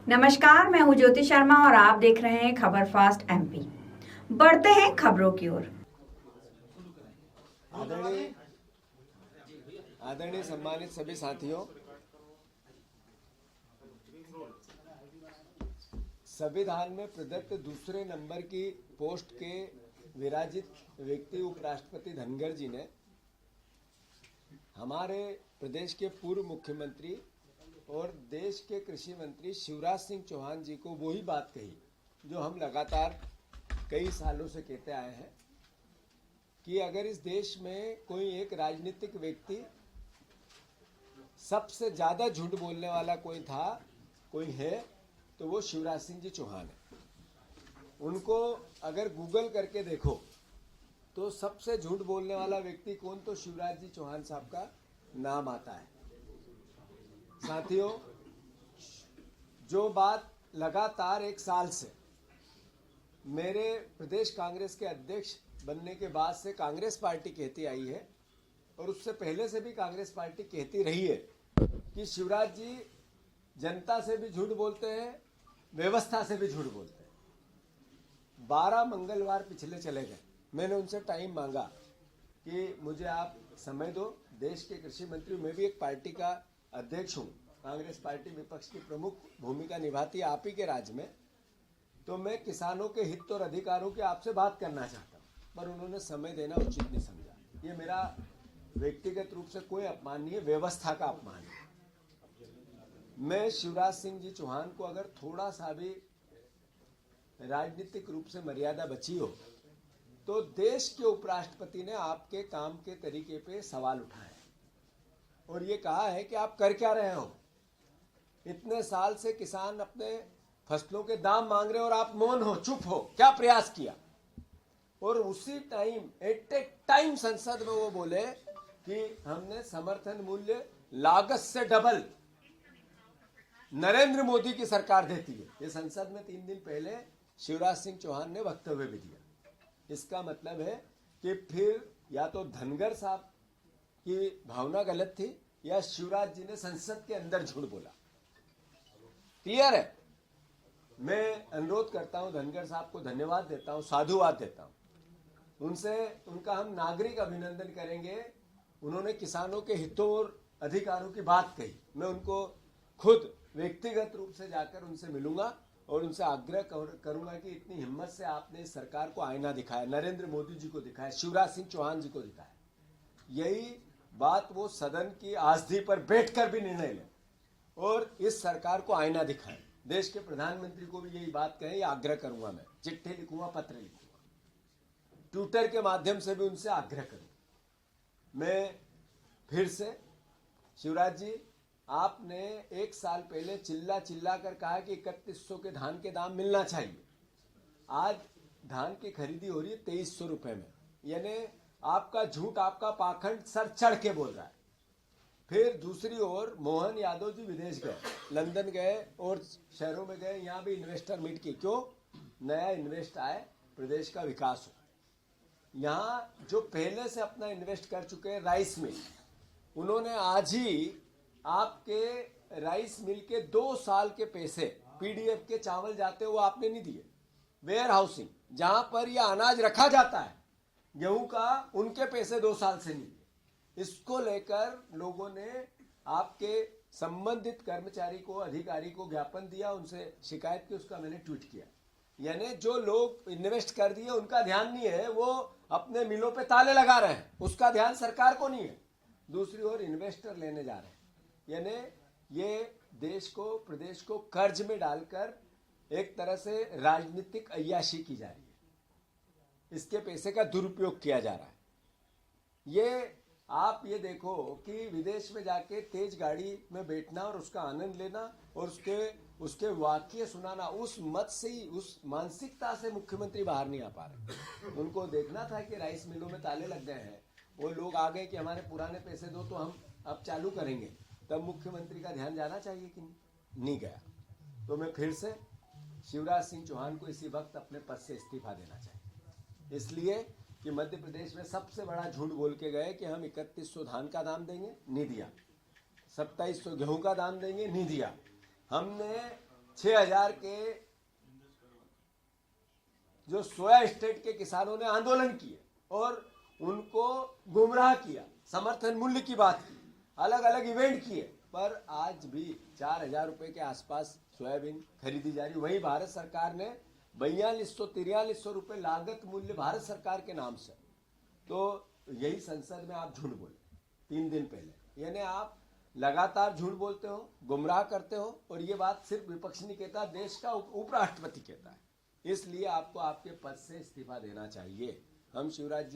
नमस्कार, मैं हूं ज्योति शर्मा और आप देख रहे हैं खबर फास्ट एमपी। बढ़ते हैं खबरों की ओर। आदरणीय आदरणीय सम्मानित सभी साथियों, संविधान में प्रदत्त दूसरे नंबर की पोस्ट के विराजित व्यक्ति उपराष्ट्रपति धनखड़ जी ने हमारे प्रदेश के पूर्व मुख्यमंत्री और देश के कृषि मंत्री शिवराज सिंह चौहान जी को वही बात कही जो हम लगातार कई सालों से कहते आए हैं कि अगर इस देश में कोई एक राजनीतिक व्यक्ति सबसे ज्यादा झूठ बोलने वाला कोई है तो वो शिवराज सिंह जी चौहान है। उनको अगर गूगल करके देखो तो सबसे झूठ बोलने वाला व्यक्ति कौन, तो शिवराज जी चौहान साहब का नाम आता है। साथियों, जो बात लगातार एक साल से मेरे प्रदेश कांग्रेस के अध्यक्ष बनने के बाद से कांग्रेस पार्टी कहती आई है और उससे पहले से भी कांग्रेस पार्टी कहती रही है कि शिवराज जी जनता से भी झूठ बोलते हैं, व्यवस्था से भी झूठ बोलते हैं। 12 मंगलवार पिछले चले गए, मैंने उनसे टाइम मांगा कि मुझे आप समय दो, देश के कृषि मंत्री, मैं भी एक पार्टी का अध्यक्ष हूँ, कांग्रेस पार्टी विपक्ष की प्रमुख भूमिका निभाती है आप ही के राज्य में, तो मैं किसानों के हित और अधिकारों की आपसे बात करना चाहता हूँ, पर उन्होंने समय देना उचित नहीं समझा। ये मेरा व्यक्तिगत रूप से कोई अपमान नहीं है, व्यवस्था का अपमान है। मैं शिवराज सिंह जी चौहान को अगर थोड़ा सा भी राजनीतिक रूप से मर्यादा बची हो तो देश के उपराष्ट्रपति ने आपके काम के तरीके पे सवाल उठाए और ये कहा है कि आप कर क्या रहे हो। इतने साल से किसान अपने फसलों के दाम मांग रहे हो और आप मौन हो, चुप हो, क्या प्रयास किया। और उसी टाइम एट ए टाइम संसद में वो बोले कि हमने समर्थन मूल्य लागत से डबल नरेंद्र मोदी की सरकार देती है। ये संसद में 3 दिन पहले शिवराज सिंह चौहान ने वक्तव्य भी दिया। इसका मतलब है कि फिर या तो धनखड़ साहब की भावना गलत थी या शिवराज जी ने संसद के अंदर झूठ बोला। क्लियर है। मैं अनुरोध करता हूं, धनखड़ साहब को धन्यवाद देता हूं, साधुवाद देता हूं, उनका हम नागरिक अभिनंदन करेंगे। उन्होंने किसानों के हितों और अधिकारों की बात कही। मैं उनको खुद व्यक्तिगत रूप से जाकर उनसे मिलूंगा और उनसे आग्रह करूंगा कि इतनी हिम्मत से आपने इस सरकार को आईना दिखाया, नरेंद्र मोदी जी को दिखाया, शिवराज सिंह चौहान जी को दिखाया। यही बात वो सदन की आसदी पर बैठकर भी निर्णय लें और इस सरकार को आईना दिखाएं। देश के प्रधानमंत्री को भी यही बात कहें, यह आग्रह करूंगा। मैं चिट्ठी लिखूंगा, पत्र लिखूंगा, ट्विटर के माध्यम से भी उनसे आग्रह करूंगा। मैं फिर से, शिवराज जी, आपने 1 साल पहले चिल्ला कर कहा कि 3100 के धान के दाम मिलना चाहिए। आज धान की खरीदी हो रही है 2300 रुपए में, यानी आपका झूठ, आपका पाखंड सर चढ़ के बोल रहा है। फिर दूसरी ओर मोहन यादव जी विदेश गए, लंदन गए और शहरों में गए, यहाँ भी इन्वेस्टर मीट की। क्यों? नया इन्वेस्ट आए, प्रदेश का विकास हो। यहाँ जो पहले से अपना इन्वेस्ट कर चुके हैं राइस मिल, उन्होंने आज ही आपके राइस मिल के 2 साल के पैसे, पीडीएफ के चावल जाते वो आपने नहीं दिए। वेयर हाउसिंग, जहां पर यह अनाज रखा जाता है गेहूं का, उनके पैसे 2 साल से नहीं दिए। इसको लेकर लोगों ने आपके संबंधित कर्मचारी को, अधिकारी को ज्ञापन दिया, उनसे शिकायत की, उसका मैंने ट्वीट किया। यानी जो लोग इन्वेस्ट कर दिए उनका ध्यान नहीं है, वो अपने मिलों पे ताले लगा रहे हैं, उसका ध्यान सरकार को नहीं है। दूसरी ओर इन्वेस्टर लेने जा रहे हैं, यानी ये देश को, प्रदेश को कर्ज में डालकर एक तरह से राजनीतिक अय्याशी की जा रही है। इसके पैसे का दुरुपयोग किया जा रहा है। आप ये देखो कि विदेश में जाके तेज गाड़ी में बैठना और उसका आनंद लेना और उसके वाक्य सुनाना, उस मत से ही, उस मानसिकता से मुख्यमंत्री बाहर नहीं आ पा रहे। उनको देखना था कि राइस मिलों में ताले लग गए हैं, वो लोग आ गए कि हमारे पुराने पैसे दो तो हम अब चालू करेंगे, तब मुख्यमंत्री का ध्यान जाना चाहिए कि नहीं गया। तो मैं फिर से शिवराज सिंह चौहान को इसी वक्त अपने पद से इस्तीफा देना चाहिए, इसलिए कि मध्य प्रदेश में सबसे बड़ा झूठ बोल के गए कि हम 3100 धान का दाम देंगे, नहीं दिया। 2700 गेहूं का दाम देंगे, नहीं दिया। हमने 6,000 के जो सोया स्टेट के किसानों ने आंदोलन किए और उनको गुमराह किया, समर्थन मूल्य की बात की, अलग अलग इवेंट किए, पर आज भी 4,000 रुपए के आसपास सोयाबीन खरीदी जा रही। वही भारत सरकार ने 4200-4300 रुपए लागत मूल्य भारत सरकार के नाम से, तो यही संसद में आप झूठ बोले 3 दिन पहले, यानी आप लगातार झूठ बोलते हो, गुमराह करते हो, और ये बात सिर्फ विपक्ष नहीं कहता, देश का उपराष्ट्रपति कहता है। इसलिए आपको आपके पद से इस्तीफा देना चाहिए। हम शिवराज जी